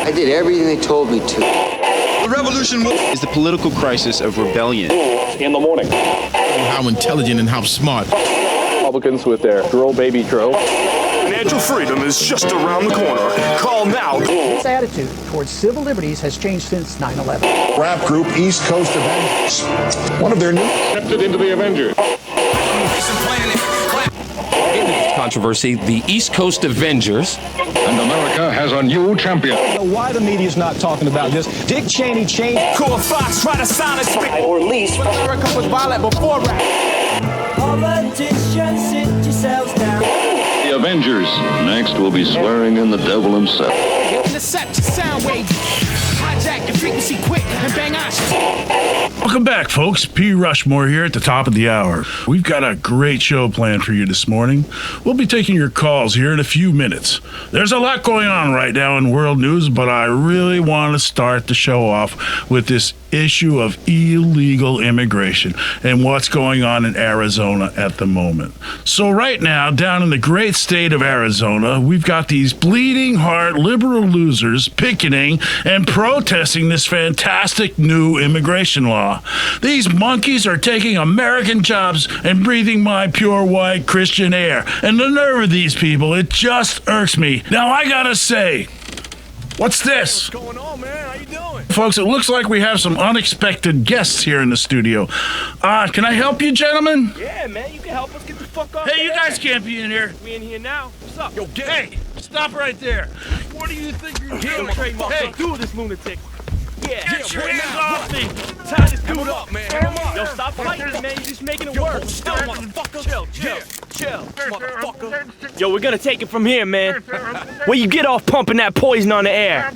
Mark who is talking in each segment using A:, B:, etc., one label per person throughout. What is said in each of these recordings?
A: I did everything they told me to.
B: The revolution is the political crisis of rebellion.
C: In the morning.
D: How intelligent and how smart.
C: Republicans with their drill baby drill.
E: Financial freedom is just around the corner. Call now.
F: This attitude towards civil liberties has changed since 9/11.
G: Rap group East Coast Avengers. One of their new
C: Accepted into the Avengers.
H: Controversy, the East Coast Avengers.
I: And America has a new champion.
J: Why the media's not talking about this? Dick Cheney changed.
E: Cool Fox, try to silence me.
J: Or at least America was violent before rap.
K: Politicians, sit yourselves down.
I: The Avengers. Next, we'll be swearing in the devil himself.
K: Intercept your sound waves. Hijack your frequency quick and bang on.
L: Welcome back, folks. P. Rushmore here at the top of the hour. We've got a great show planned for you this morning. We'll be taking your calls here in a few minutes. There's a lot going on right now in world news, but I really want to start the show off with this issue of illegal immigration and what's going on in Arizona at the moment. So right now, down in the great state of Arizona, we've got these bleeding heart liberal losers picketing and protesting this fantastic new immigration law. These monkeys are taking American jobs and breathing my pure white Christian air. And the nerve of these people, it just irks me. Now I gotta say, what's this?
E: What's going on, man? How you doing?
L: Folks, it looks like we have some unexpected guests here in the studio. Can I help you, gentlemen?
E: Yeah, man, you can help us get the fuck up.
L: Hey, you guys can't be in here.
E: We in here now. What's up? Yo, get
L: Hey, stop right there. What do you think you're doing?
E: Hey, do this lunatic. Yeah,
L: Get your hands off me.
E: tie this dude up, man. Yo, stop fighting, man. You're just making it worse. Still, motherfucker. Chill, motherfucker. Yo, we're gonna take it from here, man. Where you get off pumping that poison on the air?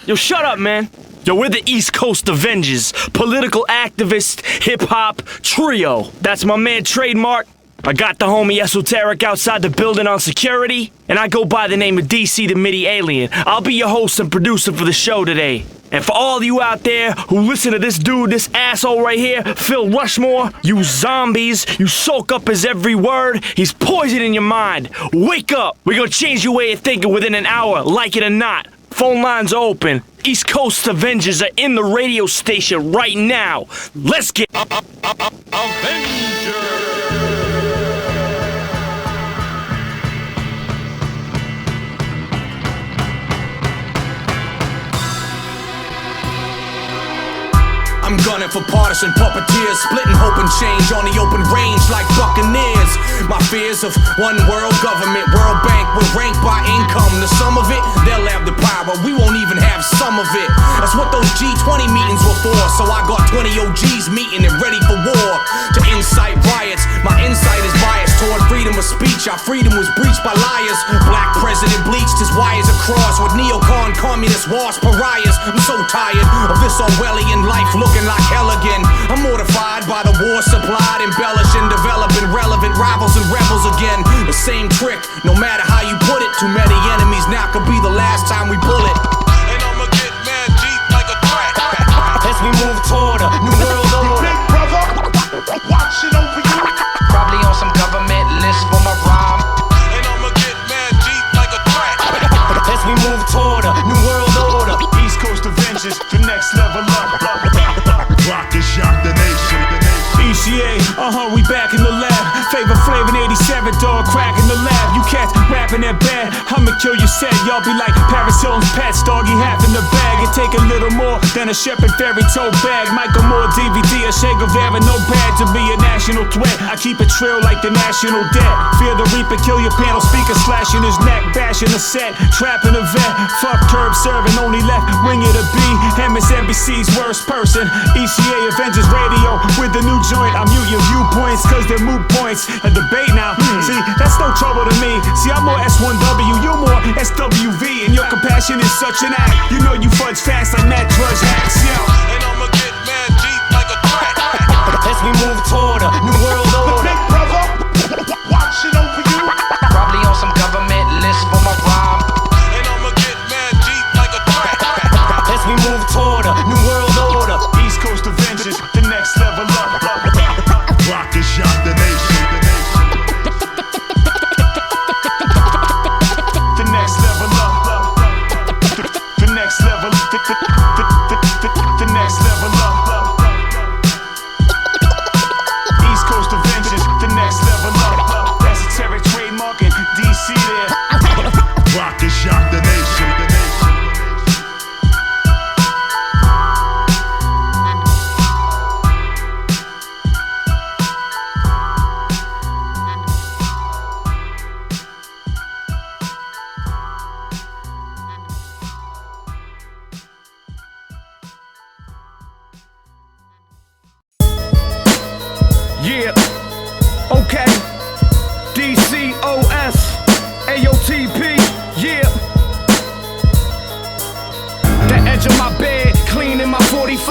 E: Yo, shut up, man. Yo, we're the East Coast Avengers, political activist, hip-hop trio. That's my man, Trademark. I got the homie Esoteric outside the building on security, and I go by the name of DC the MIDI Alien. I'll be your host and producer for the show today. And for all of you out there who listen to this dude, this asshole right here, Phil Rushmore, you zombies, you soak up his every word, he's poisoning your mind. Wake up! We're gonna change your way of thinking within an hour, like it or not. Phone lines are open. East Coast Avengers are in the radio station right now. Let's get Avengers!
J: I'm gunning for partisan puppeteers, splitting hope and change on the open range like buccaneers. My fears of one world government, World Bank will rank by income. The sum of it, they'll have the power, we won't even have some of it. That's what those G20 meetings were for, so I got 20 OGs meeting and ready for war. To incite riots, my insight is biased toward freedom of speech. Our freedom was breached by liars. Black president bleached his wires across with neocon communist wasp pariahs. I'm so tired of this Orwellian life looking like hell again. I'm mortified by the war supplied, embellishing, developing relevant rivals and rebels again. The same trick, no matter how you put it. Too many enemies now could be the last time we pull it.
E: And I'ma get mad deep like a threat.
J: As we move toward a new world order.
G: Big brother, watching over you.
J: Probably on some government list for my rhyme.
E: And I'ma get mad deep like a threat.
J: As we move toward a new world order.
L: East Coast Avengers, the next level up. Rock and shock the nation.
E: ECA, we back in the lab. Favor Flavor 87, dog crack in the lab. You cats rapping that bad, I'ma kill your set. Y'all be like Paris Hilton's pets, doggy half in the bag. It take a little more than a Shepherd Fairy tote bag. Michael Moore DVD, a Che Guevara, no bad to be a national threat. I keep it trill like the national debt. Fear the reaper, kill your panel speaker, slashing his neck, bashing the set, trapping a vet. Fuck curb serving, only left wing of the B. MSNBC's worst person. ECA Avengers Radio with the new joint. I mute your viewpoints cause they're moot points. A debate now, see, that's no trouble to me. See, I'm more S1W, you're more SWV. And your compassion is such an act. You know you fudge fast like Matt Drudge hacks, yo. And I'ma get mad deep like a threat.
J: As we move toward a new world order.
G: Big brother, watching over you.
J: Probably on some government list for my rhyme.
E: And I'ma get mad deep like a threat.
J: As we move toward a new world order.
L: East Coast Avengers, the next level up. Rock and shock the nation. The next level up. The next level
K: Yeah, okay. DCOS, AOTP, yeah. The edge of my bed, clean in my 45.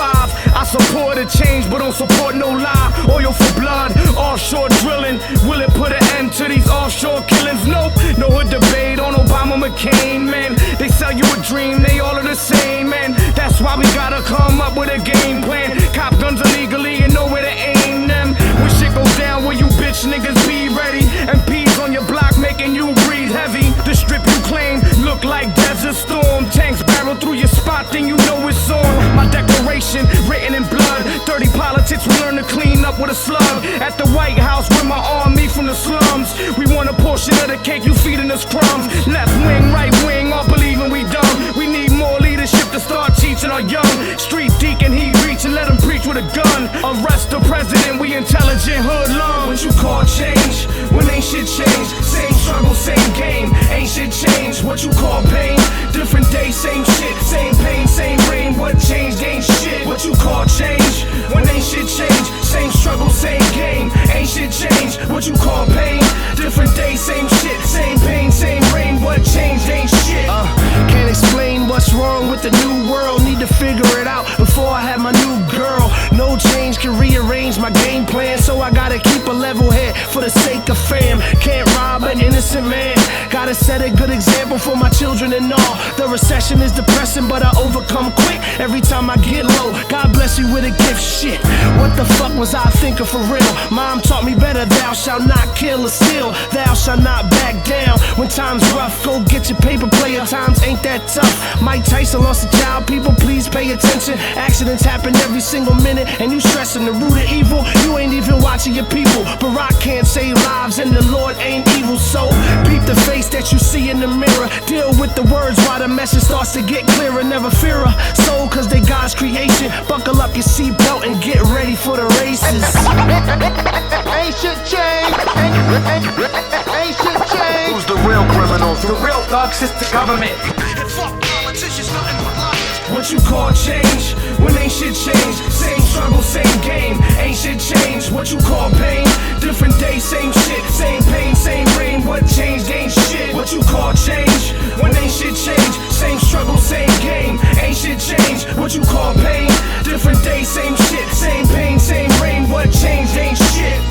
K: I support a change, but don't support no lie. Oil for blood, offshore drilling. Will it put an end to these offshore killings? Nope, no hood debate on Obama, McCain, man. They sell you a dream, they all are the same, man. That's why we gotta come up with a game plan. Cop guns illegally and know where to aim them. When shit goes down, will you bitch niggas be ready? MPs on your block making you breathe heavy. The strip you claim look like Desert Storm. Tanks barrel through your spot, then you know it's on. My declaration written in blood. Dirty politics we learn to clean up with a slug. At the White House with my army from the slums. We want a portion of the cake, you feeding us crumbs. Left wing, right wing, all believing we dumb. We need more leadership to start teaching our young. Street deacon, he reach and let him preach with a gun. Arrest the president, we intelligent hoodlum. What you call change, when ain't shit changed. Same struggle, same game, ain't shit changed. What you call pain, different day, same shit. Same pain, same rain, what changed ain't shit. What you call change, when ain't shit changed. Same struggle, same game, ain't shit changed. What you call pain, different day, same shit. Same pain, same rain, what changed ain't shit. Can't explain what's wrong with the new world. Need to figure it out before I have my new girl. No change can rearrange my game plan, so I gotta keep a level head for the sake of fam. Can't rob an innocent man. Gotta set a good example for my children and all. The recession is depressing, but I overcome quick every time I get low. God bless you with a gift. Shit, what the fuck was I thinking for real? Mom taught me better. Thou shalt not kill or steal. Thou shalt not back down when times rough. Go get your paper, player. Times ain't that tough. Mike Tyson lost a child. People, please pay attention. Accidents happen every single minute, and you stressing the root of evil. You ain't even watching your people. Barack can't save lives, and the Lord ain't evil. So peep the face that you see in the mirror. Deal with the words while the message starts to get clearer. Never fear a soul, cause they God's creation. Buckle up your seatbelt and get ready for the races.
G: Ain't shit changed. Ain't shit changed.
K: Who's the real criminals? The real thugs is the government.
G: And fuck politicians, nothing but lies.
K: What you call change, when ain't shit changed. Same struggle, same game, ain't shit changed. What you call pain, different day, same shit. Same pain, same rain, what changed ain't shit. What you call change, when ain't shit changed. Same struggle, same game, ain't shit changed. What you call pain, different day, same shit. Same pain, same rain, what changed ain't shit.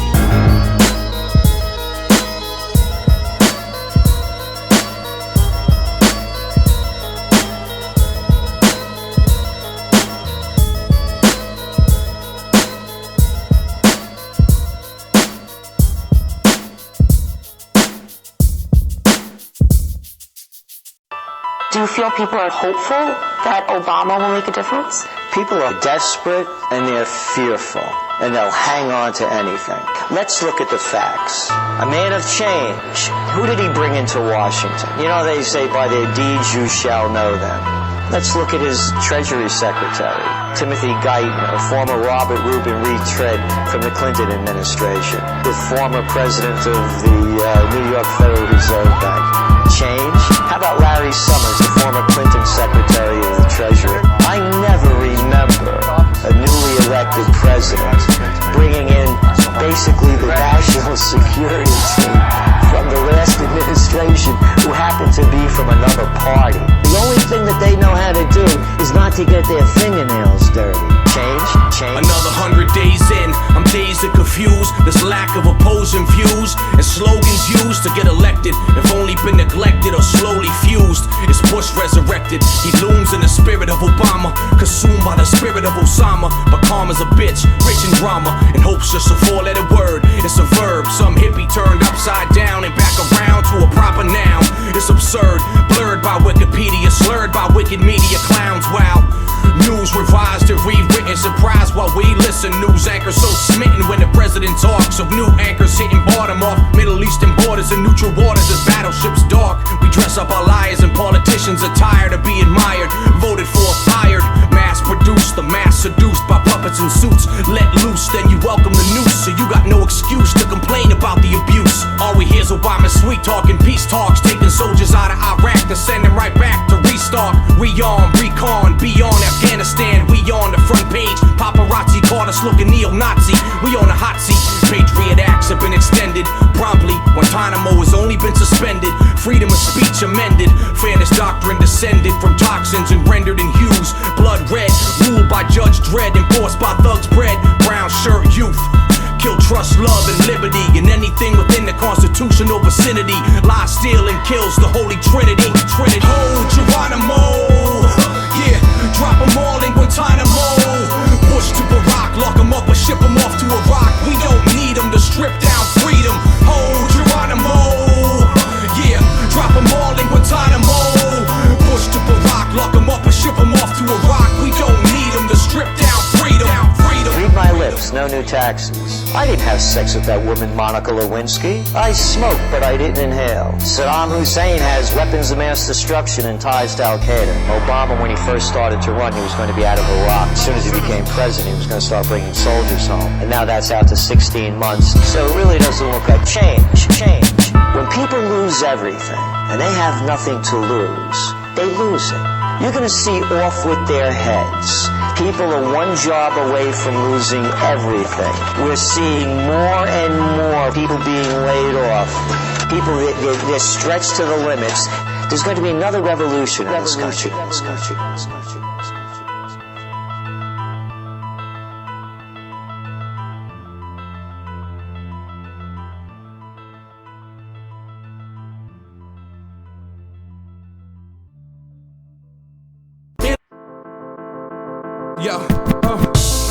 M: Do you feel people are hopeful that Obama will make a difference?
A: People are desperate and they're fearful, and they'll hang on to anything. Let's look at the facts. A man of change. Who did he bring into Washington? You know, they say by their deeds you shall know them. Let's look at his Treasury Secretary, Timothy Geithner, a former Robert Reuben retread from the Clinton administration, the former president of the New York Federal Reserve Bank. Change? How about Larry Summers, the former Clinton Secretary of the Treasury? I never remember a newly elected president bringing in basically the national security team from the last administration who happened to be from another party. The only thing that they know how to do is not to get their fingernails dirty. Change?
J: Another 100 days in, I'm dazed and confused. This lack of opposing views and slogans used to get elected have only been neglected or slowly fused. Is Bush resurrected? He looms in the spirit of Obama, consumed by the spirit of Osama. But calm as a bitch, rich in drama, and hope's just a four-letter word. It's a verb, some hippie turned upside down and back around to a proper noun. It's absurd, blurred by Wikipedia, slurred by wicked media clowns. Wow. News revised and rewritten, surprised while we listen. News anchors so smitten when the president talks of new anchors hitting bottom off Middle Eastern borders and neutral waters as battleships dark. We dress up our liars and politicians are tired of being mired, voted for, hired, mass produced, the mass seduced by puppets in suits. Let loose, then you welcome the noose, so you got no excuse to complain about the abuse. All we hear's Obama sweet talking, peace talks, taking soldiers out of Iraq to send them right back to restock. Rearm, recon, beyond Afghanistan, we on the front page. Paparazzi hardest looking neo-Nazi. We on a hot seat. Patriot acts have been extended promptly. Guantanamo has only been suspended. Freedom of speech amended. Fairness doctrine descended from toxins and rendered in hues. Blood red, ruled by Judge Dredd, enforced by thugs bred. Brown shirt youth. Kill trust, love, and liberty, and anything within the constitutional vicinity. Lies, steal, and kills the Holy Trinity. Oh, Geronimo, yeah, drop them all in Guantanamo. Push to Barack, lock them up or ship them off to Iraq. We don't need them to strip down freedom. Oh, Geronimo, yeah, drop them all in Guantanamo. Push to Barack, lock them up or ship them off to Iraq. We don't need them to strip down freedom.
A: Read my lips, no new taxes. I didn't have sex with that woman, Monica Lewinsky. I smoked, but I didn't inhale. Saddam Hussein has weapons of mass destruction and ties to Al-Qaeda. Obama, when he first started to run, he was going to be out of Iraq. As soon as he became president, he was going to start bringing soldiers home. And now that's out to 16 months. So it really doesn't look like change. When people lose everything, and they have nothing to lose, they lose it. You're going to see off with their heads. People are one job away from losing everything. We're seeing more and more people being laid off. People, they're stretched to the limits. There's going to be another revolution in this country.
J: Yo,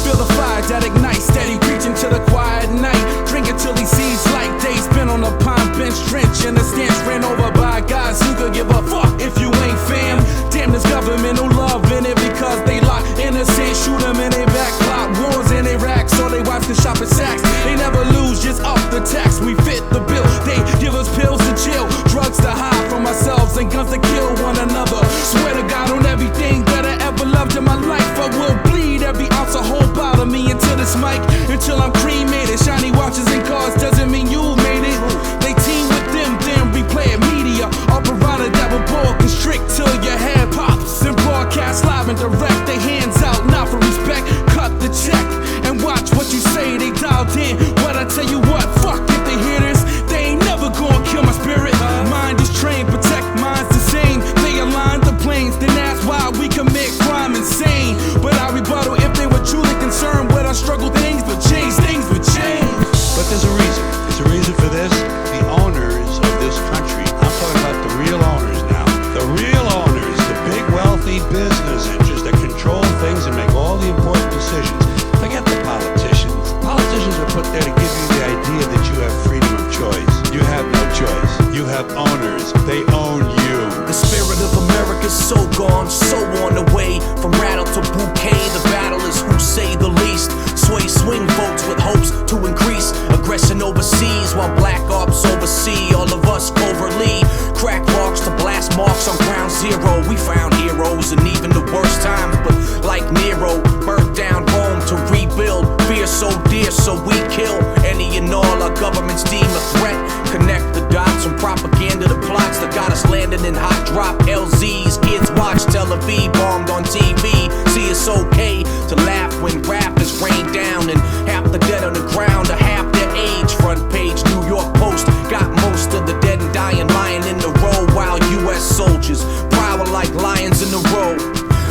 J: feel the fire that ignites, steady reaching to the quiet night. Drink until he sees light. Days spent on a pine bench trench, and the stance ran over by guys who could give a fuck if you ain't fam. Damn this government, no love in it because they lock innocent. Shoot them in their back, plot wars in Iraq, so they wives can shop at Saks. They never lose, just up the tax. We fit the bill. They give us pills to chill, drugs to hide from ourselves, and guns to kill one another. Swear to God on everything that I ever loved in my life, I will bleed every ounce of hope out of me into this mic until I'm cremated. Shiny watches and cars doesn't mean you made it. They team with them, then replay it. Media, a provider that will bore constrict till your head pops. Then broadcast live and direct. They hands out, not for respect. Cut the check and watch what you say. They dialed in. What I tell you what, fuck if they hear this. They ain't never gonna kill my spirit. Mind is trained, protect minds the same. They align the planes, then that's why we commit crime insane. But I rebuttal if they were truly concerned with our struggle. Things would change, things would change.
N: But there's a reason. There's a reason for this. The owners of this country, I'm talking about the real owners now. The real owners, the big wealthy business interests that control things and make all the important decisions. Forget the politicians. Politicians are put there to give you the idea that you have freedom of choice. You have no choice. You have owners. They own you.
J: The spirit of America's so gone, so on the way. From rattle to bouquet, the battle is who say the least. Sway swing votes with hopes to increase aggression overseas while black ops oversee all of us covertly. Crack marks to blast marks on ground zero. We found heroes in even the worst times, but like Nero, burnt down Rome to rebuild. Fear so dear, so we kill any and all our governments deem a threat. Connect the dots from propaganda to plots that got us landing in hot drop LZs. Kids watch Tel Aviv bombed on TV. See, it's okay to laugh when rap is rained down and half the dead on the ground are half their age. Front page New York Post got most of the dead and dying lying in the row while U.S. soldiers prowl like lions in the row.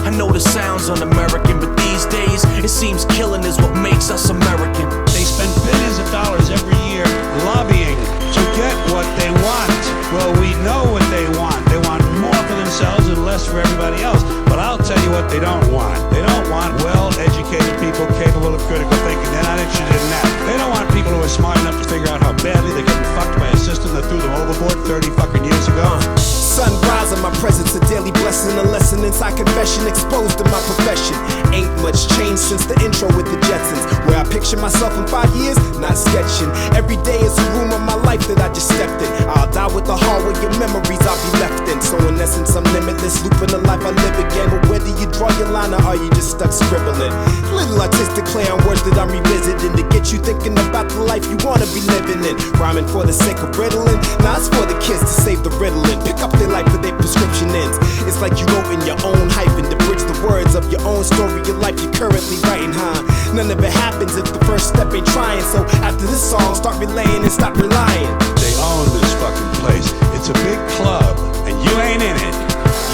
J: I know this sounds un-American, but these days it seems killing is what makes us American.
N: They spend billions of dollars every year lobbying to get what they want. Well, we know what they want. They want more for themselves and less for everybody else. But I'll tell you what they don't want. They don't want well-educated people capable of critical thinking. They're not interested in that. They don't want people who are smart enough to figure out how badly they're getting fucked by a system that threw them overboard 30 fucking years ago.
K: Sunrise in my presence, a daily blessing, a lesson inside confession, exposed to my profession. Ain't much changed since the intro with the Jetsons, where I pick
O: picture myself in 5 years? Not sketching. Every day is a room of my life that I just stepped in. I'll die with the heart where your memories I'll be left in. So in essence, I'm limitless, looping the life I live again. But whether you draw your line or are you just stuck scribbling? Little artistic play on words that I'm revisiting to get you thinking about the life you wanna be living in. Rhyming for the sake of riddling, now it's for the kids to save the riddling. Pick up their life for their prescription ends. It's like you wrote in your own hyphen to bridge the words of your own story, your life you're currently writing, huh? None of it happens if the first step ain't trying. So after this song, start relaying and stop relying.
N: They own this fucking place. It's a big club, and you ain't in it.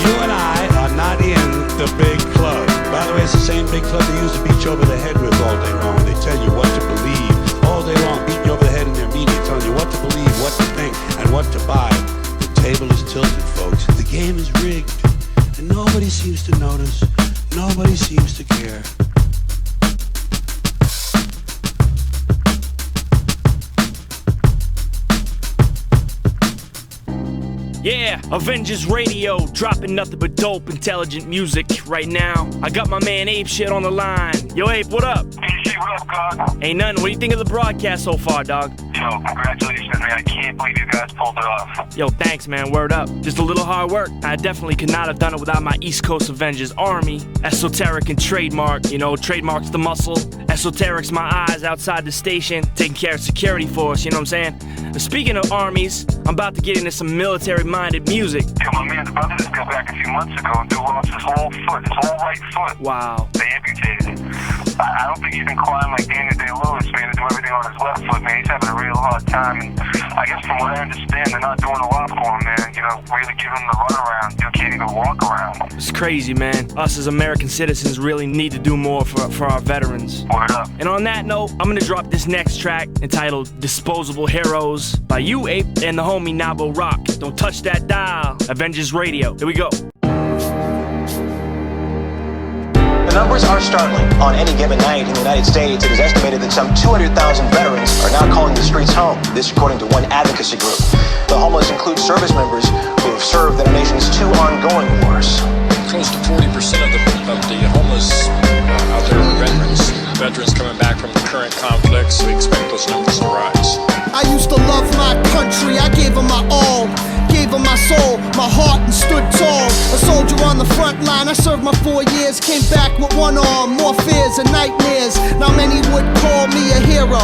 N: You and I are not in the big club. By the way, it's the same big club they used to beat you over the head with all day long. They tell you what to believe all day long, beating you over the head in their media, telling you what to believe, what to think, and what to buy. The table is tilted, folks. The game is rigged, and nobody seems to notice. Nobody seems to care.
E: Yeah, Avengers Radio, dropping nothing but dope, intelligent music right now. I got my man Ape shit on the line. Yo, Ape, what up?
P: Hey, what up, God?
E: Ain't nothing. What do you think of the broadcast so far, dog?
P: Yo, congratulations, man. I can't believe you guys pulled it off.
E: Yo, thanks, man. Word up. Just a little hard work. I definitely could not have done it without my East Coast Avengers army. Esoteric and trademark, you know, trademark's the muscle. Esoteric's my eyes outside the station, taking care of security for us, you know what I'm saying? Speaking of armies, I'm about to get into some military-minded music.
P: Yo, my man's brother just got back a few months ago and lost his whole foot, his whole right foot.
E: Wow.
P: They amputated it. I don't think he can climb like Daniel Day-Lewis, man, to do everything on his left foot, man. He's having a real hard time. And I guess from what I understand, they're not doing a lot for him, man. You know, really giving him the runaround. You can't even walk around.
E: It's crazy, man. Us as American citizens really need to do more for our veterans.
P: Word up.
E: And on that note, I'm gonna drop this next track entitled Disposable Heroes by you, Ape, and the homie Nabo Rock. Don't touch that dial. Avengers Radio. Here we go.
Q: The numbers are startling. On any given night in the United States, it is estimated that some 200,000 veterans are now calling the streets home. This according to one advocacy group. The homeless include service members who have served in our nation's 2 ongoing wars.
R: Close to 40% of the homeless out there are veterans. Veterans coming back from the current conflicts, so we expect those numbers to rise.
G: I used to love my country, I gave her my all. Gave her my soul, my heart, and stood tall. A soldier on the front line, I served my 4 years. Came back with one arm, more fears and nightmares. Now many would call me a hero,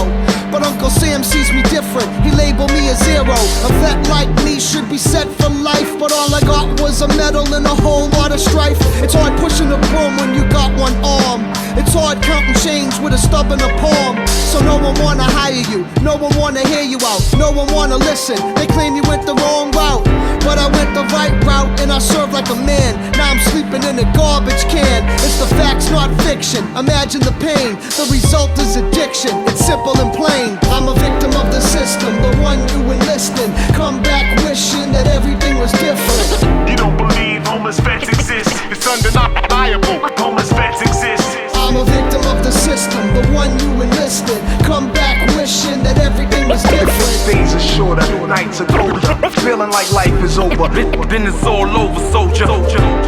G: but Uncle Sam sees me different, he labeled me a zero. A vet like me should be set for life, but all I got was a medal and a whole lot of strife. It's hard pushing a broom when you got one arm. It's hard counting change with a stub and a palm. So no one wanna hire you, no one wanna hear you out, no one wanna listen. They claim you went the wrong route, but I went the right route and I served like a man. Now I'm sleeping in a garbage can. It's the facts, not fiction. Imagine the pain, the result is addiction. It's simple and plain. I'm a victim of the system, the one you enlisted. Come back wishing that everything was different.
K: You don't believe homeless vets exist? It's undeniable. Homeless vets exist.
G: I'm a victim of the system, the one you enlisted. Come back wishing that everything was different.
K: Days are shorter, nights are colder. Feeling like life is over. Then it's all over, soldier.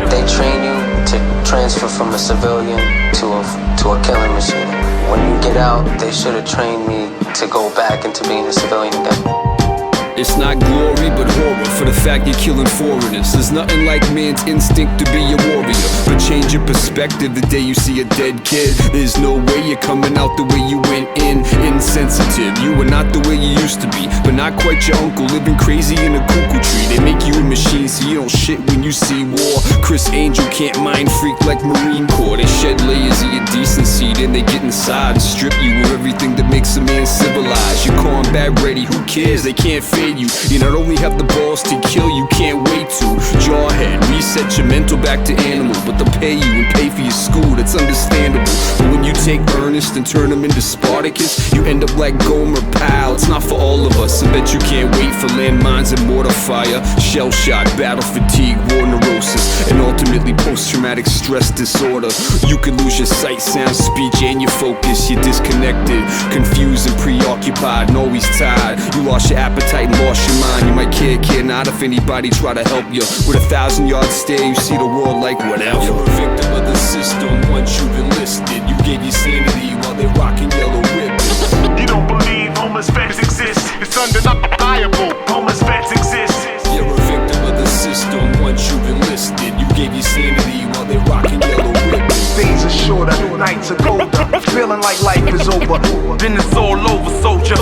S: They train you to transfer from a civilian to a killing machine. When you get out, they should have trained me to go back into being a civilian again.
T: It's not glory, but horror for the fact you're killing foreigners. There's nothing like man's instinct to be a warrior, but change your perspective the day you see a dead kid. There's no way you're coming out the way you went in. Insensitive, you are not the way you used to be, but not quite your uncle living crazy in a cuckoo tree. They make you a machine so you don't shit when you see war. Chris Angel can't mind freak like Marine Corps. They shed layers of your decency, then they get inside and strip you of everything that makes a man civilized. You're combat ready, who cares? They can't fade you. You not only have the balls to kill, you can't wait to. Jawhead, reset your mental back to animal, but they'll pay you and pay for your school, that's understandable. But when you take Ernest and turn him into Spartacus, you end up like Gomer Pyle. It's not for all of us. I bet you can't wait for landmines and mortar fire, shell shock, battle fatigue, war neurosis, and ultimately post-traumatic stress disorder. You could lose your sight, sound, speech, and your focus. You're disconnected, confused and preoccupied, and always tired. You lost your appetite and lost your mind. You might care not if anybody try to help you. With 1,000-yard stare, you see the world like whatever. You're a victim of the system once you've enlisted. You gave your sanity while they're rocking yellow ribbons. while they're rocking yellow ribbons.
K: Days are shorter, nights are colder. Feeling like life is over. Business all over, soldier.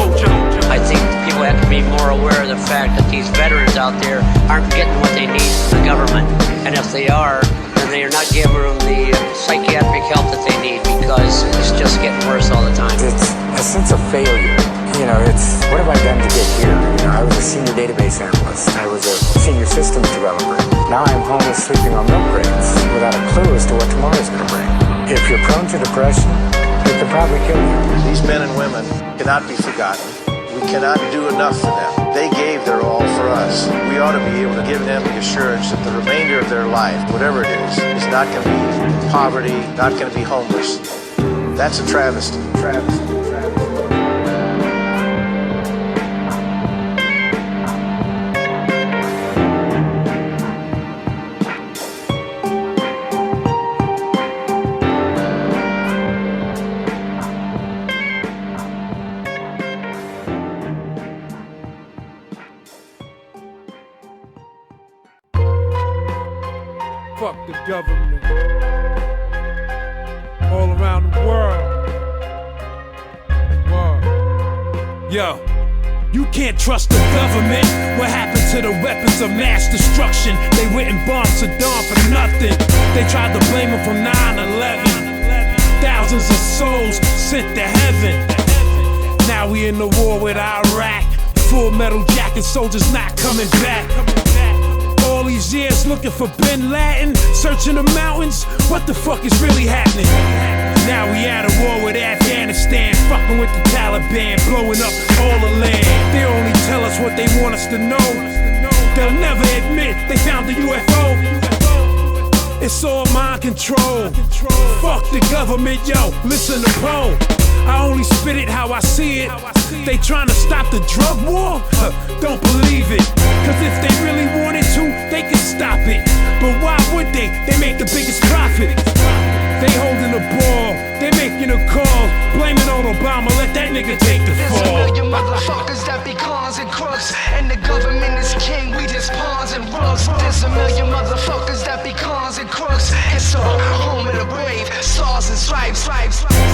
U: I think people have to be more aware of the fact that these veterans out there aren't getting what they need from the government. And if they are, then they are not giving them the psychiatric help that they need, because it's just getting worse all the time.
V: It's a sense of failure. You know, it's, what have I done to get here? You know, I was a senior database analyst. I was a senior systems developer. Now I'm homeless sleeping on milk crates without a clue as to what tomorrow's going to bring. If you're prone to depression, it could probably kill you.
W: These men and women cannot be forgotten. We cannot do enough for them. They gave their all for us. We ought to be able to give them the assurance that the remainder of their life, whatever it is not going to be in poverty, not going to be homeless. That's a travesty.
K: Fuck the government. All around the world. Yo, you can't trust the government. What happened to the weapons of mass destruction? They went and bombed Saddam for nothing. They tried to blame him from 9/11. Thousands of souls sent to heaven. Now we in the war with Iraq. Full metal jacket soldiers not coming back. All these years looking for Bin Laden, searching the mountains, what the fuck is really happening? Now we at a war with Afghanistan, fucking with the Taliban, blowing up all the land. They only tell us what they want us to know. They'll never admit they found the UFO. It's all mind control. Fuck the government, yo, listen to Poe. I only spit it how I see it. They trying to stop the drug war? Don't believe it. Cause if they really wanted to, they could stop it. But why would they? They make the biggest profit. They holding the ball, they making a call. Blame it on Obama, let that nigga take the fall.
X: There's a million motherfuckers that be cons and crooks, and the government is king, we just pawns and rooks. There's a million motherfuckers that be cons and crooks. It's a home of the brave, stars and stripes.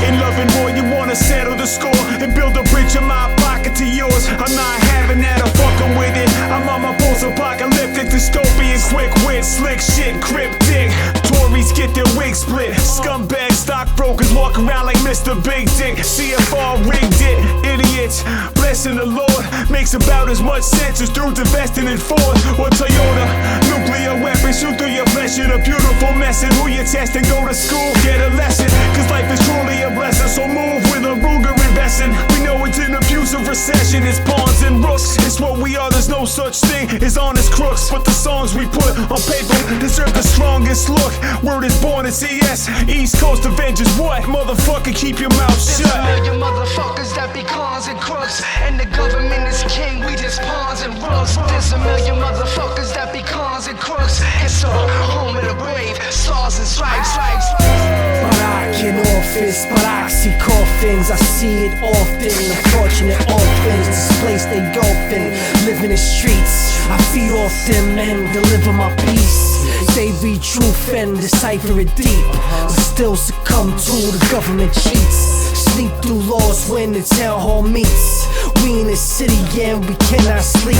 K: In love and war, you wanna settle the score and build a bridge in my pocket to yours. I'm not having that, I'm fucking with it. I'm on my post-apocalyptic dystopian, quick wit, slick shit, cryptic. Tories get their wigs split. Scumbags, stockbrokers walk around like Mr. Big Dick. CFR rigged it, idiots. Blessing the Lord makes about as much sense as dudes investing in Ford or Toyota. Nuclear weapons shoot through your flesh in a beautiful mess. And who you test and go to school, get a lesson. Cause life is truly a blessing, so move with a Ruger investing. We know it's an abusive recession, it's pawns and rooks. It's what we are, there's no such thing as honest crooks. But the songs we put on paper deserve the strongest look. Word is born in CS, East Coast Avengers. What? Motherfucker, keep your mouth shut.
X: There's a million motherfuckers that be cons and crooks, and the government is king, we just pawns and rooks. There's a million motherfuckers that be cons and crooks. It's a home of the brave, stars and stripes.
Y: Barack in office, Barack coffins. I see it often. Unfortunate orphans, displaced they golfing, live in the streets. I feed off them and deliver my peace. They read truth and decipher it deep, but still succumb to the government cheats. Sneak through laws when the town hall meets. We in the city and we cannot sleep.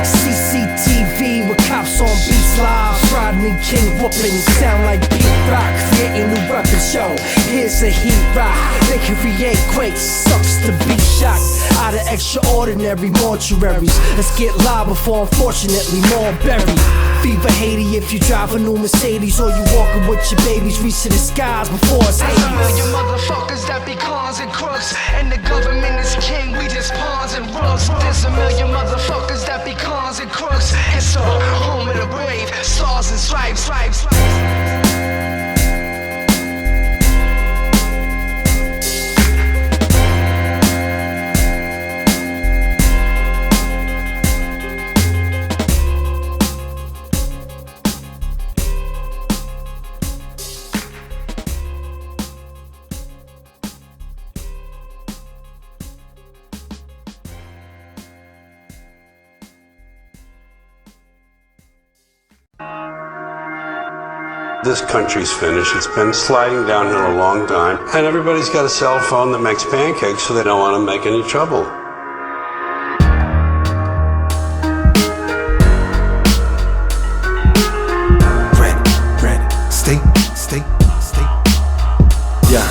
Y: CCTV with cops on beats live. Rodney King whooping, sound like beat rock. Creating new weapons, yo, here's a heat rock. They can create quakes, sucks to be shocked. Out of extraordinary mortuaries. Let's get live before unfortunately more buried. Fever Haiti if you drive a new Mercedes, or you walking with your babies, reach to the skies before it's Hades.
X: There's a million motherfuckers that be cons and crooks, and the government is king, we just pawns and rooks. There's a million motherfuckers that be cons and crooks. It's a home of the brave, stars and stripes.
B: This country's finished. It's been sliding downhill a long time. And everybody's got a cell phone that makes pancakes, so they don't want to make any trouble.
Y: Yeah.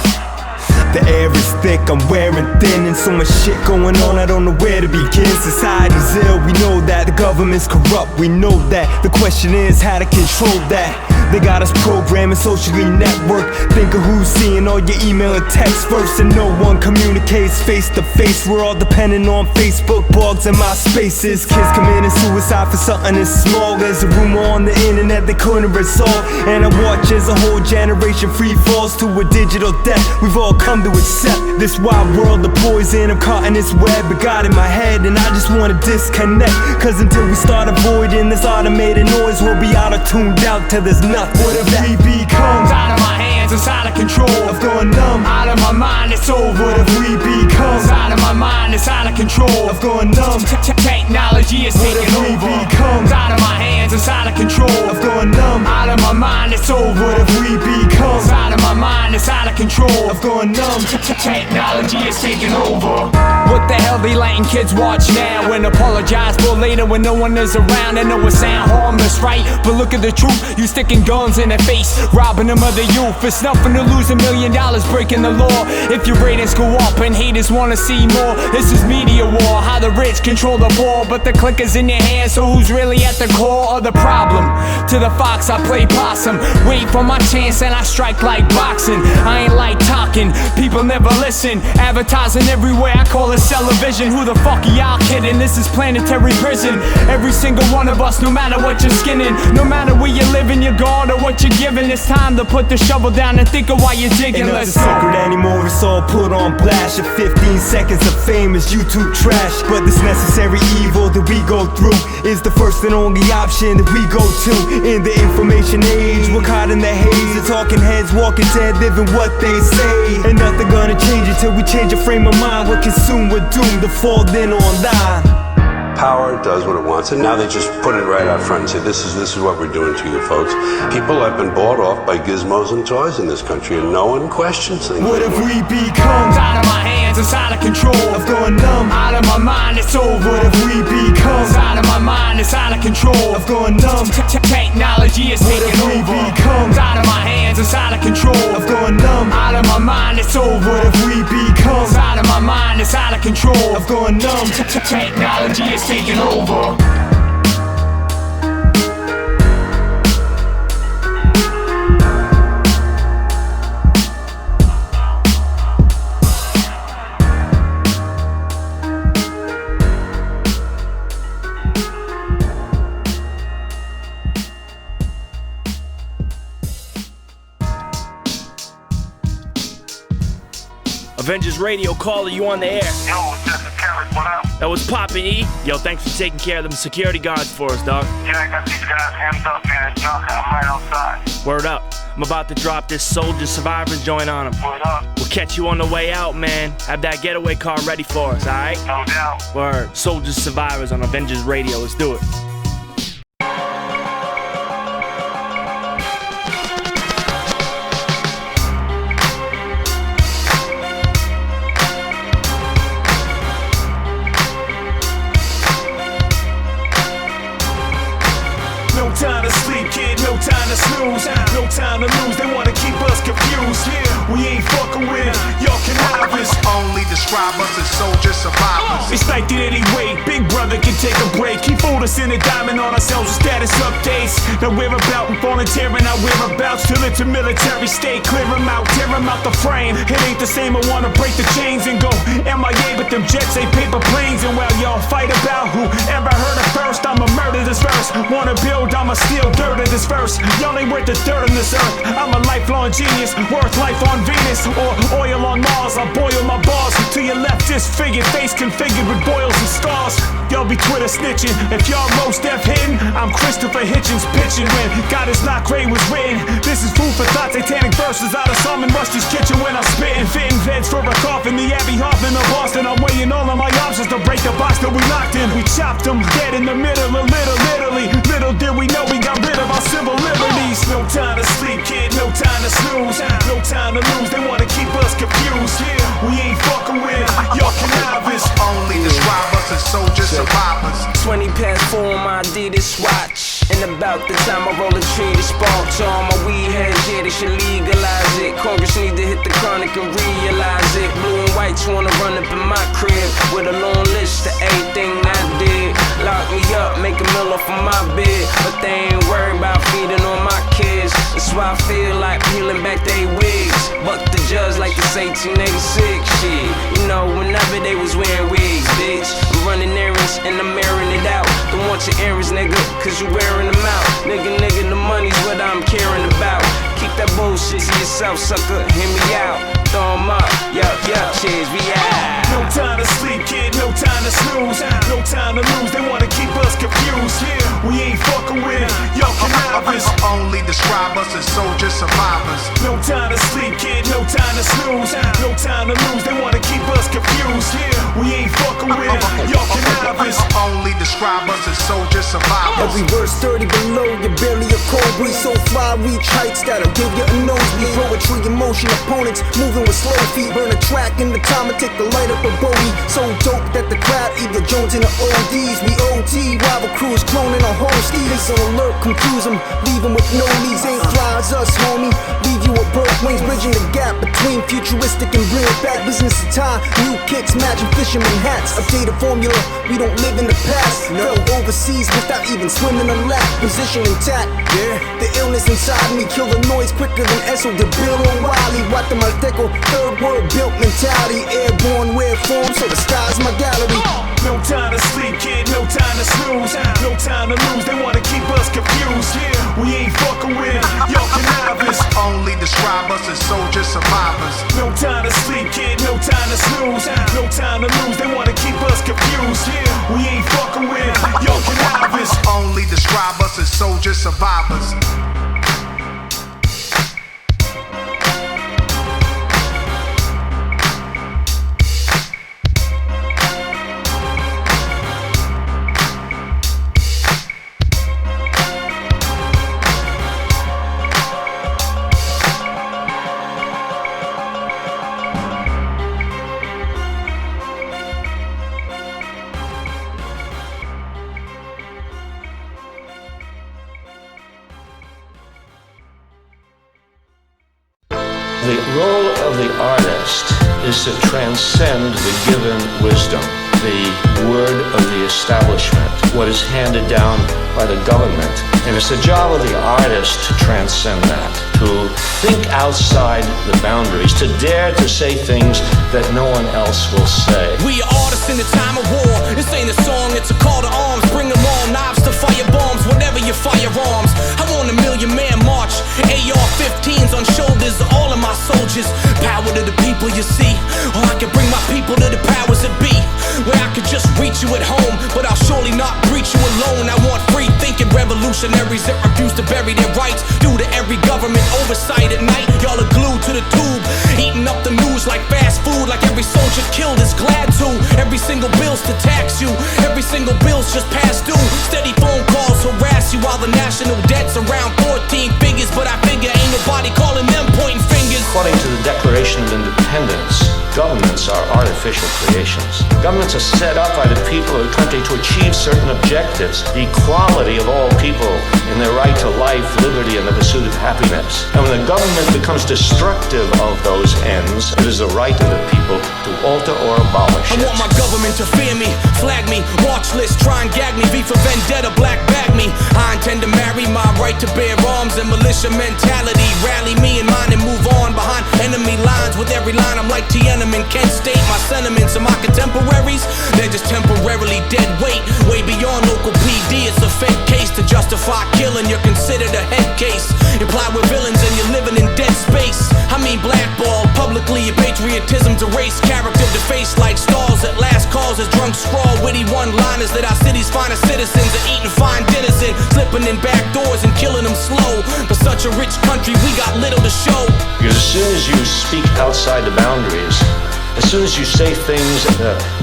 Y: The air is thick, I'm wearing thin, and so much shit going on, I don't know where to begin. Society's ill, we know that. The government's corrupt, we know that. The question is how to control that. They got us programming, socially networked. Think of who's seeing all your email and text first, and no one communicates face to face. We're all dependent on Facebook, blogs, and MySpaces. Kids committing suicide for something as small as a rumor on the internet they couldn't resolve. And I watch as a whole generation free falls to a digital death. We've all come to accept this wild world of poison. I'm caught in this web, it got in my head, and I just wanna disconnect. Cause until we start avoiding this automated noise, we'll be auto-tuned out till there's nothing.
K: What if we become out of my hands, it's out of control? I've gone numb, out of my mind, it's over. What if we become out of my mind, it's out of control? I've gone numb, technology is taking over. What if we become out of my hands, it's out of control? I've gone numb, out of my mind, it's over. What if we become out of my mind, it's out of control? I've gone numb, technology is taking over. What the hell they letting kids watch now and apologize for later when no one is around? I know it sound harmless, right? But look at the truth, you sticking guns in their face, robbing them of the youth. It's nothing to lose $1 million breaking the law. If your ratings go up and haters wanna see more, this is media war, how the rich control the poor. But the clicker's in your hands, so who's really at the core of the problem? To the fox I play possum, wait for my chance and I strike like boxing. I ain't like talking, people never listen. Advertising everywhere, I call it television. Who the fuck are y'all kidding? This is planetary prison. Every single one of us, no matter what you're skinning, no matter where you're living, your God or what you're giving, it's time to put the shovel down and think of why you're digging.
Y: Ain't nothing sacred anymore, it's all put on blast. Your 15 seconds of fame is YouTube trash. But this necessary evil that we go through is the first and only option that we go to. In the information age, we're caught in the haze. The talking heads walking dead, living what they say. And nothing gonna change until we change our frame of mind. We're consumed, we're doomed to fall then on die.
B: Power does what it wants, and now they just put it right out front and say, this is what we're doing to you folks. People have been bought off by gizmos and toys in this country, and no one questions things.
K: What if we become out of my hands, it's out of control? I've gone numb, out of my mind, it's over. What if we become out of my mind, it's out of control? I've gone numb, technology is taking over. What if we become out of my hands, it's out of control? I've gone numb, out of my mind, it's over. What if we become out of my mind, it's out of control? I've gone numb, technology is taking over.
E: Avengers Radio caller, you on the air?
P: Yo, this is Kevin. What up?
E: That was Poppin' E. Yo, thanks for taking care of them security guards for us, dog.
P: Yeah, I got these guys hemmed up and it's not. I'm right outside.
E: Word up. I'm about to drop this Soldier Survivors joint on them.
P: Word up.
E: We'll catch you on the way out, man. Have that getaway car ready for us, alright?
P: No doubt.
E: Word. Soldier Survivors on Avengers Radio. Let's do it.
K: No time to lose, they wanna keep us confused. We ain't fucking with it, y'all cannabis.
C: Only describe us as soldier survivors.
K: It's like that anyway, Big Brother can take a break. He fooled us in a diamond on ourselves with status updates. Now we're about and volunteering our whereabouts till it's a military state. Clear them out, tear them out the frame. It ain't the same, I wanna break the chains and go MIA, but them jets ain't paper planes. And while y'all fight about who ever heard it first, I'ma murder this verse. Wanna build, I'ma steal dirt in this verse. Y'all ain't worth the dirt on this earth. I'm a lifelong genius, worth life on Venus or oil on Mars. I boil my bars to your left, disfigured face configured with boils and scars. Y'all be Twitter snitching. If y'all most deaf hidden, I'm Christopher Hitchens pitching when God is not great was written. This is food for thought, satanic verses out of Salman Rushdie's kitchen when I'm spitting, fitting heads for a coffin. The Abbey Hoffman of Boston. I'm weighing all of my options to break the box that we locked in. We chopped them dead in the middle of Italy. Little did we know we got rid of our civil liberties. No time to sleep, kid, no time to snooze. No time to lose, they wanna keep us confused. We ain't fucking with your cannabis.
C: Only describe us as soldiers, survivors.
D: 20 past 4 on my Adidas watch. And about the time I roll a tree to spark to all my weed heads, yeah, they should legalize it. Congress need to hit the chronic and realize it. Blue and whites wanna run up in my crib with a long list of everything I did. Lock me up, make a meal off of my bed, but they ain't worried about feeding on my kids. That's why I feel like peeling back they wigs. Buck the judge like it's 1886 shit. You know, whenever they was wearing wigs, bitch. I'm running errands and I'm airing it out. Don't want your errands, nigga, cause you wearing them out. Nigga, the money's what I'm caring about. Keep that bullshit to yourself, sucker, hear me out. Throw 'em up, yup, cheers, we out.
K: No time to sleep, kid, no time to snooze. No time to lose, they wanna keep us confused. We ain't fucking with your cannabis.
C: Only describe us as soldiers, survivors.
K: No time to sleep, kid, no time to snooze. No time to lose, they wanna keep us confused. We ain't fucking with your cannabis.
C: Only describe us as soldiers, survivors.
F: Every verse 30 below, you're barely a cold breeze. So fly, reach heights that'll give you a nosebleed. Poetry, emotion, opponents moving with slow feet. Burn a track in the time and take the light up a bogey. So dope that the crowd either Jones in the ODs. We OT, rival crews cloning our whole steeds. On alert, confuse them, leave them with no leads. Ain't fly as us, homie. Leave you with broke wings, bridging the gap between futuristic and real. Back business to time, new kicks, matching fisherman hats. Updated formula, we don't live in the past. No, overseas without even swimming a lap. Position intact, yeah. The illness inside me kill the noise quicker than Esso de Bill O'Reilly. Guatemalteco, third world built mentality. Airborne rare form, so the sky's my gallery.
K: No time to sleep, kid, no time to snooze. No time to lose, they wanna keep us confused. We ain't fucking with your cannabis.
C: Only describe us as soldiers, survivors.
K: No time to sleep, kid, no time to snooze. No time to lose, they wanna keep us confused. We ain't fucking with your cannabis.
C: Only describe us as soldiers, survivors.
H: The role of the artist is to transcend the given wisdom, the word of the establishment, what is handed down by the government. And it's the job of the artist to transcend that, to think outside the boundaries, to dare to say things that no one else will say.
J: We are artists in the time of war. This ain't a song, it's a call to arms. Bring them all, knives to fire bombs, whatever your firearms. I want a million-man march, AR-15s on shoulders of all of my soldiers. Power to the people, you see. Or I can bring my people to the powers that be, where I could just reach you at home, but I'll surely not breach you alone. I want free-thinking revolutionaries that refuse to bury their rights due to every government oversight at night. Y'all are glued to the tube, eating up the news like fast food, like every soldier killed is glad to. Every single bill's to tax you, every single bill's just past due. Steady phone calls harass you while the national debt's around 14 figures, but I figure ain't nobody calling them pointing fingers.
H: According to the Declaration of Independence, governments are artificial creations. Governments are set up by the people of the country to achieve certain objectives, the equality of all people in their right to life, liberty, and the pursuit of happiness. And when the government becomes destructive of those ends, it is the right of the people to alter or abolish
J: I
H: it.
J: want my government to fear me, flag me, watch list, try and gag me, V for vendetta, black bag me. I intend to marry my right to bear arms and militia mentality. Rally me and mine and move on behind enemy lines. With every line I'm like Tiananmen, Kent State. My sentiments are my contemporaries, they're just temporarily dead weight, way beyond local PD. It's a fake case to justify killing, you're considered a head case. Imply we're villains and you're living in dead space. I mean blackball publicly, your patriotism's erased, character defaced like stars at last calls. As drunk scrawl witty one-liners that our city's finest citizens are eating fine dinners in, slipping in back doors and killing them slow. For such a rich country, we got little to show.
H: Because as soon as you speak outside the boundaries, as soon as you say things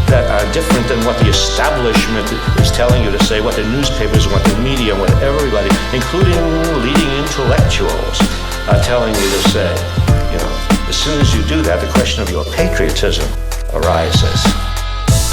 H: that are different than what the establishment is telling you to say, what the newspapers, what the media, what everybody, including leading intellectuals, are telling you to say, as soon as you do that, the question of your patriotism arises.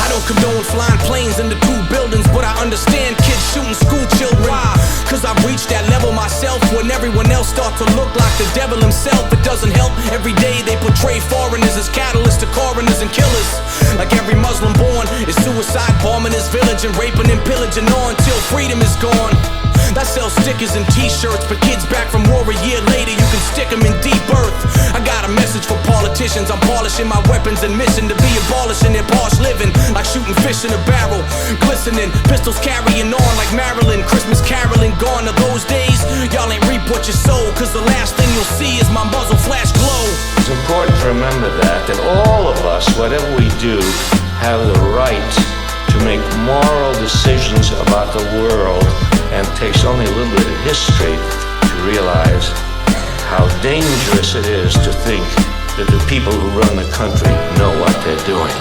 J: I don't condone flying planes into 2 buildings, but I understand kids shooting school children. Why? Cause I've reached that level myself when everyone else starts to look like the devil himself. It doesn't help. Every day they portray foreigners as catalysts to coroners and killers. Like every Muslim born is suicide bombing his village and raping and pillaging on till freedom is gone. That sells stickers and t-shirts for kids back from war a year later. You can stick them in deep earth. I got a message for politicians. I'm polishing my weapons and mission to be abolishing their posh living. Like shooting fish in a barrel, glistening, pistols carrying on like Maryland. Christmas caroling, gone are those days. Y'all ain't reap what you sow, cause the last thing you'll see is my muzzle flash glow.
H: It's important to remember that all of us, whatever we do, have the right to make moral decisions about the world, and it takes only a little bit of history to realize how dangerous it is to think that the people who run the country know what they're doing.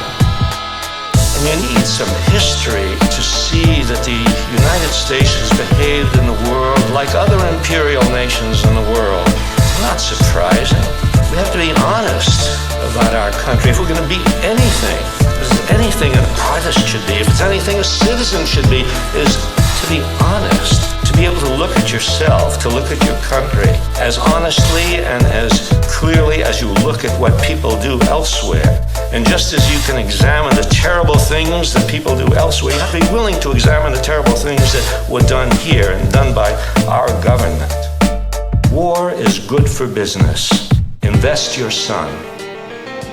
H: And you need some history to see that the United States has behaved in the world like other imperial nations in the world. It's not surprising. We have to be honest about our country. If we're going to be anything, if there's anything an artist should be, if it's anything a citizen should be, is to be honest, to be able to look at yourself, to look at your country as honestly and as clearly as you look at what people do elsewhere. And just as you can examine the terrible things that people do elsewhere, you have to be willing to examine the terrible things that were done here and done by our government. War is good for business. Invest your son.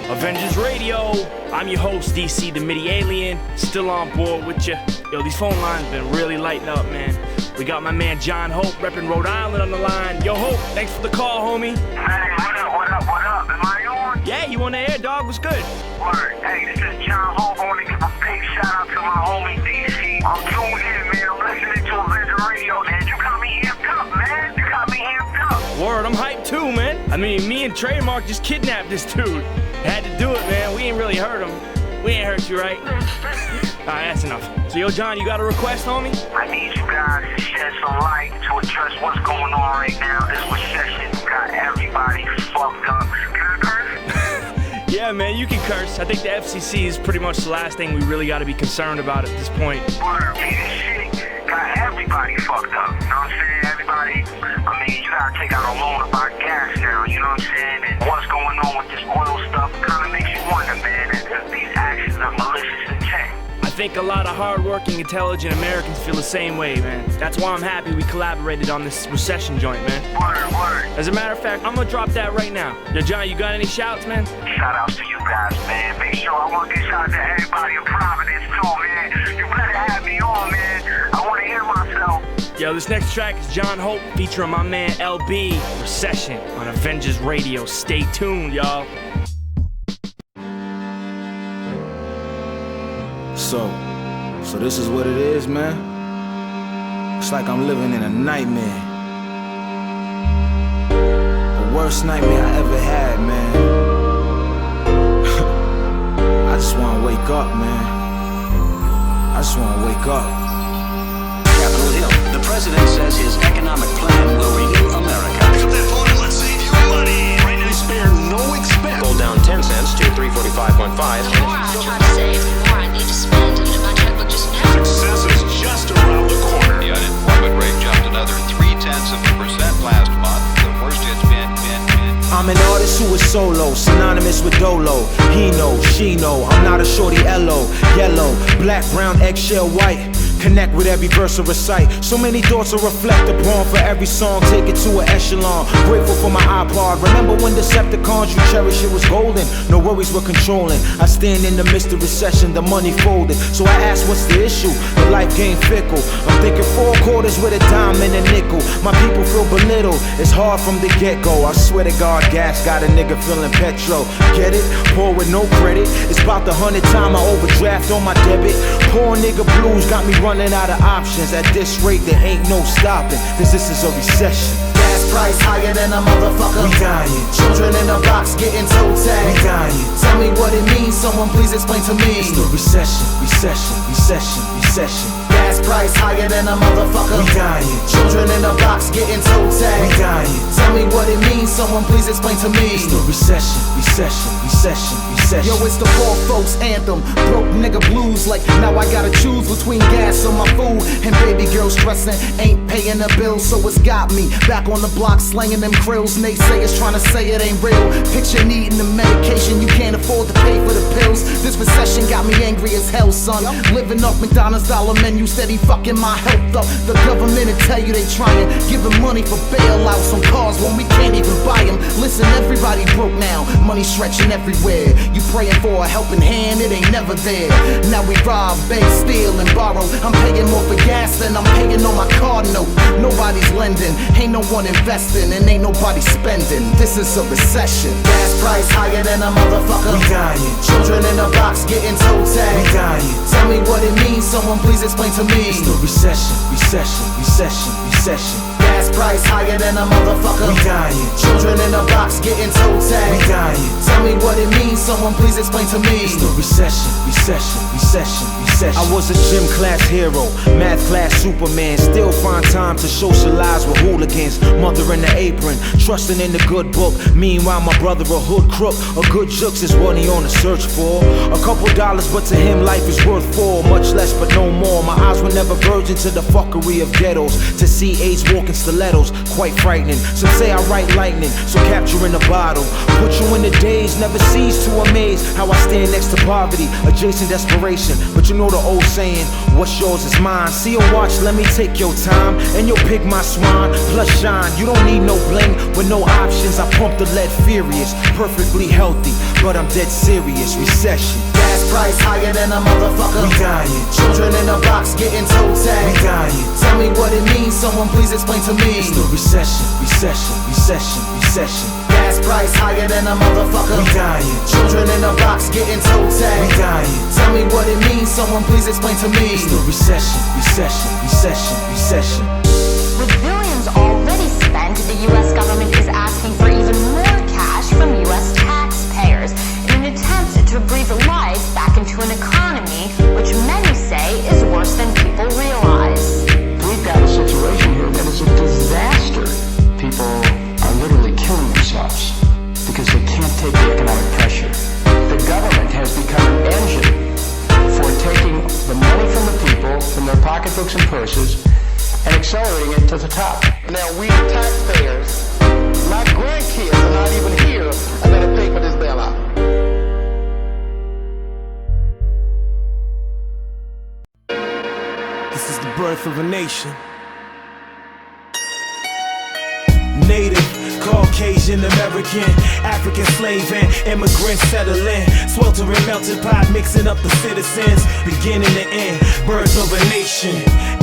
E: Avengers Radio, I'm your host, DC the MIDI Alien, still on board with you. Yo, these phone lines been really lighting up, man. We got my man John Hope repping Rhode Island on the line. Yo, Hope, thanks for the call, homie.
P: Hey, what up? Am I on?
E: Yeah, you on the air, dog? What's good?
P: Word. Hey, this is John Hope. I want to give a big shout out to my homie DC. I'm tuned in, man. I'm listening to Avengers Radio, man. You got me amped up, man. You got me amped up.
E: Word, I'm hyped too, man. I mean, me and Trademark just kidnapped this dude. Had to do it, man. We ain't really hurt him. We ain't hurt you, right? Alright, that's enough. So, yo, John, you got a request, homie?
P: I need you guys to shed some light to address what's going on right now. This recession got everybody fucked up. Can I curse?
E: Yeah, man, you can curse. I think the FCC is pretty much the last thing we really got to be concerned about at this point.
P: Word, man, this shit got everybody fucked up. You know what I'm saying? Everybody, I mean, you gotta take out a loan to buy gas now, you know what I'm saying? And what's going on with this oil stuff kind of makes you wonder, man, if these actions are malicious intent.
E: I think a lot of hard-working, intelligent Americans feel the same way, man. That's why I'm happy we collaborated on this recession joint, man.
P: Word.
E: As a matter of fact, I'm gonna drop that right now. Yo, John, you got any shouts, man?
P: Shout outs to you guys, man. Make sure I want to get shout out to everybody in Providence, too, man. You better have me on, man. I want to hear myself.
E: Yo, this next track is John Hope featuring my man LB, Recession, on Avengers Radio. Stay tuned, y'all.
A: So this is what it is, man. It's like I'm living in a nightmare. The worst nightmare I ever had, man. I just wanna wake up, man. I just wanna wake up.
I: Capitol Hill. The president says his economic plan will renew America.
L: Pick up that phone and let's save you money. Right now, spare no expense.
M: Gold down 10 cents to 345.5.
O: The more I try to save, the more I need to spend, and my checkbook just never.
L: Success is just around the corner.
Z: The unemployment rate jumped another 0.3% last month, the worst it's been.
A: I'm an artist who is solo, synonymous with dolo. He know, she know, I'm not a shorty L.O. Yellow, black, brown, eggshell, white. Connect with every verse I recite. So many thoughts to reflect upon. For every song, take it to an echelon. Grateful for my iPod. Remember when Decepticons you cherish, it was golden. No worries were controlling. I stand in the midst of recession, the money folded. So I ask, what's the issue? The life game fickle. I'm thinking 4 quarters with a dime and a nickel. My people feel belittled. It's hard from the get-go. I swear to God, gas got a nigga feeling petro. Get it? Poor with no credit. It's about the 100th time I overdraft on my debit. Poor nigga blues got me running out of options. At this rate, there ain't no stopping, cause this is a recession. Gas
F: price higher than a motherfucker.
A: We dying.
F: Children in a box getting toe tagged.
A: We dying.
F: Tell me what it means, someone please explain to me.
A: It's the recession, recession, recession, recession.
F: Gas price higher than a motherfucker.
A: We dying.
F: Children in a box getting toe tagged.
A: We dying.
F: Tell me what it means, someone please explain to me.
A: It's the recession, recession, recession, recession.
F: Yo, it's the poor folks anthem. Broke nigga blues, like now I gotta choose between gas on my food and baby girl stressing. Ain't paying the bills, so it's got me back on the block slanging them krills. Naysayers trying to say it ain't real. Picture needing the medication, you can't afford to pay for the pills. This recession got me angry as hell, son. Living off McDonald's dollar menu, steady fucking my health up. The government will tell you they trying, giving money for bailouts on cars when we can't even buy them. Listen, everybody broke now, money stretching everywhere. You praying for a helping hand, it ain't never there. Now we rob, beg, steal, and borrow. I'm paying more for gas than I'm paying on my car note. Nobody's lending, ain't no one investing, and ain't nobody spending. This is a recession. Gas price higher than a motherfucker.
A: We dying.
F: Children in a box getting toe tagged.
A: We dying.
F: Tell me what it means, someone please explain to me.
A: It's the recession, recession, recession, recession.
F: Gas price higher than a motherfucker.
A: We dying.
F: Children in a box getting toe tagged.
A: We dying.
F: Tell me what it means, someone please explain to me.
A: It's the recession, recession, recession, recession.
G: I was a gym class hero, math class Superman. Still find time to socialize with hooligans. Mother in the apron, trusting in the good book. Meanwhile, my brother a hood crook. A good jukes is what he on the search for. A couple dollars, but to him life is worth four. Much less, but no more. My eyes were never virgin to the fuckery of ghettos. To see AIDS walking stilettos, quite frightening. Some say I write lightning, so capturing the bottle. Put you in the days, never cease to amaze. How I stand next to poverty, adjacent desperation. But you know the old saying, what's yours is mine. See a watch, let me take your time, and you'll pick my swine. Plus shine, you don't need no bling. With no options, I pump the lead furious. Perfectly healthy, but I'm dead serious. Recession.
F: Gas price higher than a motherfucker.
A: We dying.
F: Children in a box getting toe tagged.
A: We dying.
F: Tell me what it means, someone please explain to me.
A: It's the recession, recession, recession, recession.
F: Gas price higher than a motherfucker.
A: We dying.
F: Children in a box getting toe tagged.
A: We dying.
F: Tell me what it means, someone please explain to me.
A: It's the recession, recession, recession, recession.
O: With billions already spent, the U.S. government is asking for even more cash from U.S. taxpayers in an attempt to breathe life back into an economy which many say is worse than people realize.
V: We've got a situation here that is a disaster. People are literally killing themselves because they can't take the economic pressure. The government has become an engine for taking the money from the people, from their pocketbooks and purses, and accelerating it to the top.
N: Now we taxpayers, my grandkids are not even here, are gonna pay for this bailout.
K: This is the birth of a nation. Native, Caucasian, American, African slave and immigrants settle in. Sweltering melting pot, mixing up the citizens. Beginning to end, birth of a nation.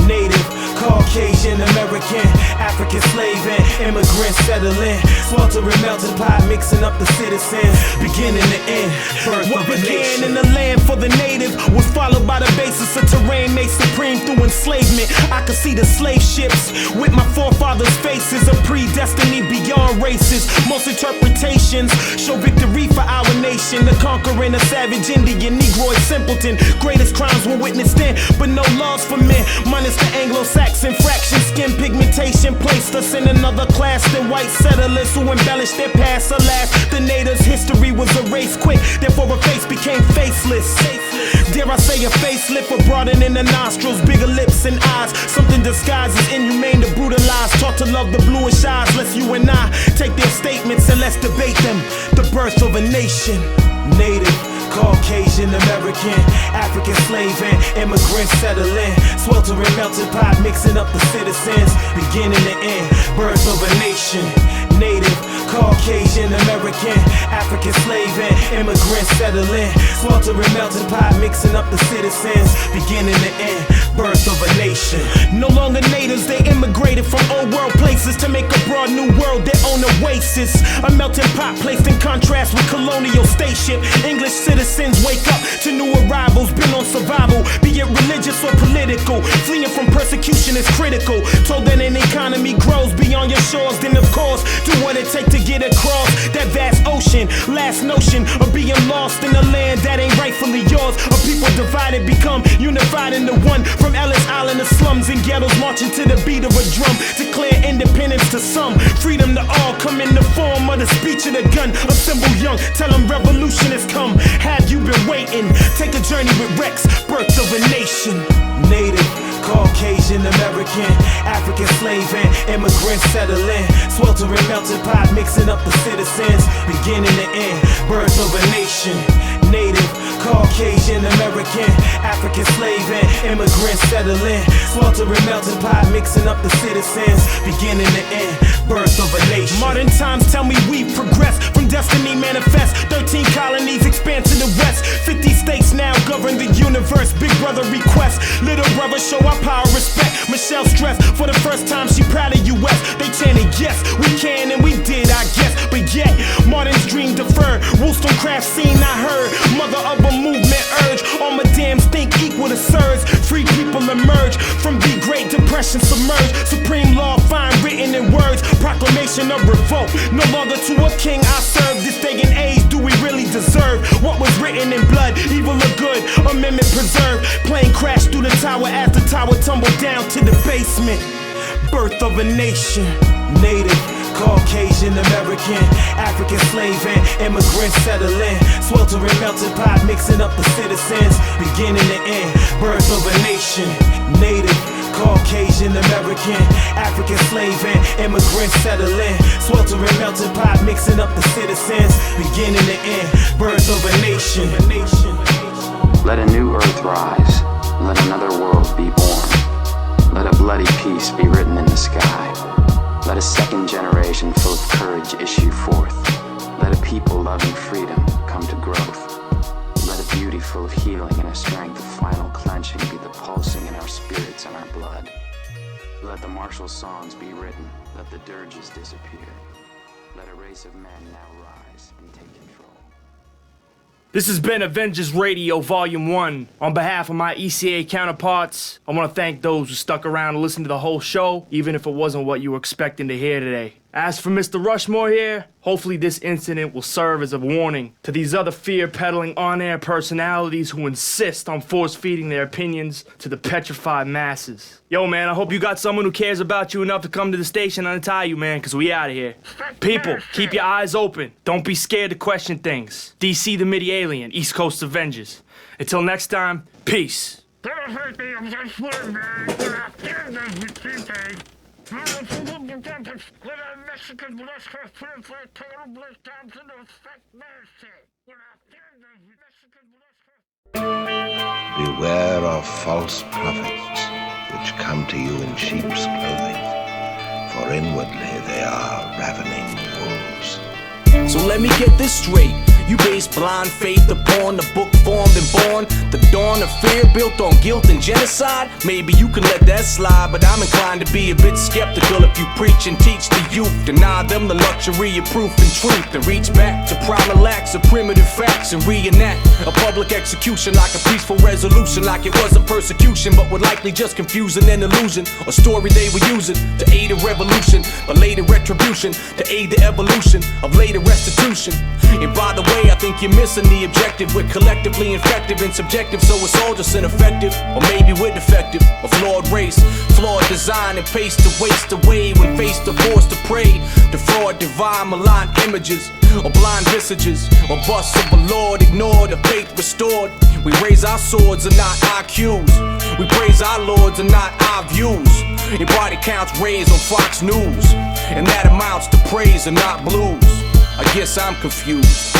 K: Native, Caucasian, American, African slave and immigrants settle in. Sweltering melting pot, mixing up the citizens. Beginning to end, birth of a nation. What began in the land for the native was followed by the basis of terrain made supreme through enslavement. I could see the slave ships with my forefathers' faces, a predestiny beyond races. Most interpretations show victory for our nation. The conquering a savage Indian, Negroid simpleton. Greatest crimes were witnessed then, but no laws for men. Minus the Anglo-Saxon fraction, skin pigmentation placed us in another class than white settlers who embellished their past. Alas, the natives' history was erased quick, therefore a face became faceless. Dare I say a facelift for broadening the nostrils, bigger lips and eyes. Something disguised as inhumane to brutalize. Taught to love the bluish eyes. Let's you and I take their statements and let's debate them. The birth of a nation. Native, Caucasian, American, African slave and immigrants settle in. Sweltering melting pot, mixing up the citizens. Beginning to end, birth of a nation. Native,
G: Caucasian, American, African slave and immigrant settling, sweltering melting pot, mixing up the citizens, beginning to end, birth of a nation.
K: No longer natives, they immigrated from old world places to make a broad new world their own oasis. A melting pot placed in contrast with colonial spaceship. English citizens wake up to new arrivals, been on survival, be it religious or political. Fleeing from persecution is critical. Told that an economy grows beyond your shores, then of course do what it takes to get across that vast ocean. Last notion of being lost in a land that ain't rightfully yours. A people divided become unified into one. From Ellis Island to slums and ghettos, marching to the beat of a drum. Declare independence to some, freedom to all. Come in the form of the speech of the gun. Assemble young, tell them revolution has come. Have you been waiting? Take a journey with Rex, birth of a nation.
G: Native, Caucasian, American, African slave and immigrant settling, sweltering melting pot, mixing up the citizens, beginning to end, birth of a nation. Native, Caucasian, American, African slave and immigrant settling, sweltering melting pot, mixing up the citizens, beginning to end, birth of a nation.
K: Modern times tell me we've progressed from destiny manifest. 13 colonies expand to the west. 50 states now govern the universe. Big brother request, little brother show our power, respect. Michelle stressed for the first time she proud of US. They chanted yes, we can and we did, I guess. But yet, Martin's dream deferred. Wollstonecraft scene I heard. Mother of a movement urge. All my dams think equal to surge. Free people emerge from the Great Depression submerged. Supreme law fine written in words. Proclamation of revolt. No longer to a king I serve. This day and age, do we really deserve what was written in blood? Evil or good? Amendment preserved. Plane crashed through the tower as the tower tumbled down to the basement. Birth of a nation.
G: Native, Caucasian, American, African slave and immigrant settling, sweltering melting pot, mixing up the citizens, beginning to end, birth of a nation. Native, Caucasian, American, African slave and immigrant settling, sweltering melting pot, mixing up the citizens, beginning to end, birth of a nation.
V: Let a new earth rise, let another world be born, let a bloody peace be written in the sky. Let a second generation full of courage issue forth. Let a people loving freedom come to growth. Let a beauty full of healing and a strength of final clenching be the pulsing in our spirits and our blood. Let the martial songs be written. Let the dirges disappear. Let a race of men now rise and take control.
E: This has been Avengers Radio Volume 1. On behalf of my ECA counterparts, I want to thank those who stuck around to listen to the whole show, even if it wasn't what you were expecting to hear today. As for Mr. Rushmore here, hopefully this incident will serve as a warning to these other fear-peddling on-air personalities who insist on force-feeding their opinions to the petrified masses. Yo, man, I hope you got someone who cares about you enough to come to the station and untie you, man, because we out of here. People, keep your eyes open. Don't be scared to question things. DC the MIDI Alien, East Coast Avengers. Until next time, peace.
Q: Beware of false prophets, which come to you in sheep's clothing, for inwardly they are ravening wolves.
J: So let me get this straight. You base blind faith upon the book formed and born. The dawn of fear built on guilt and genocide. Maybe you can let that slide, but I'm inclined to be a bit skeptical if you preach and teach the youth. Deny them the luxury of proof and truth, and reach back to primal acts of primitive facts and reenact a public execution like a peaceful resolution, like it wasn't persecution, but would likely just confusion and illusion. A story they were using to aid a revolution, but later retribution to aid the evolution of later restitution. And by the way, I think you're missing the objective. We're collectively infective and subjective, so it's all just ineffective. Or maybe we're defective, a flawed race, flawed design and pace to waste away when faced or forced to pray. Defraud divine malign images, or blind visages, or busts of a lord ignored, or faith restored. We raise our swords and not our cues. We praise our lords and not our views. Your body counts raised on Fox News, and that amounts to praise and not blues. I guess I'm confused.